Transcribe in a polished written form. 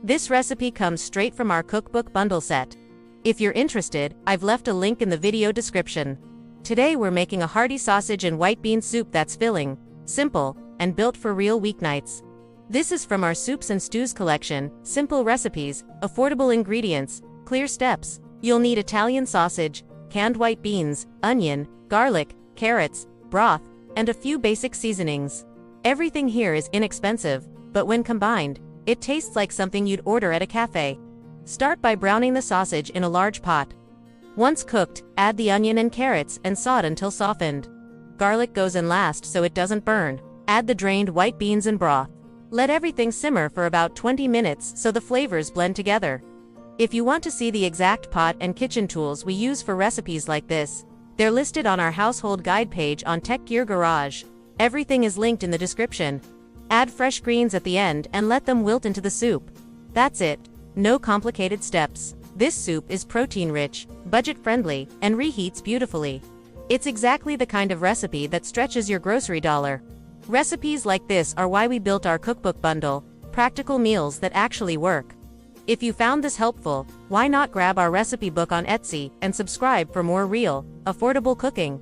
This recipe comes straight from our cookbook bundle set. If you're interested, I've left a link in the video description. Today we're making a hearty sausage and white bean soup that's filling, simple, and built for real weeknights. This is from our soups and stews collection: simple recipes, affordable ingredients, clear steps. You'll need Italian sausage, canned white beans, onion, garlic, carrots, broth, and a few basic seasonings. Everything here is inexpensive, but when combined, it tastes like something you'd order at a cafe. Start by browning the sausage in a large pot. Once cooked, add the onion and carrots and saute until softened. Garlic goes in last so it doesn't burn. Add the drained white beans and broth. Let everything simmer for about 20 minutes so the flavors blend together. If you want to see the exact pot and kitchen tools we use for recipes like this, they're listed on our household guide page on Tech Gear Garage. Everything is linked in the description. Add fresh greens at the end and let them wilt into the soup. That's it. No complicated steps. This soup is protein-rich, budget-friendly, and reheats beautifully. It's exactly the kind of recipe that stretches your grocery dollar. Recipes like this are why we built our cookbook bundle, practical meals that actually work. If you found this helpful, why not grab our recipe book on Etsy and subscribe for more real, affordable cooking?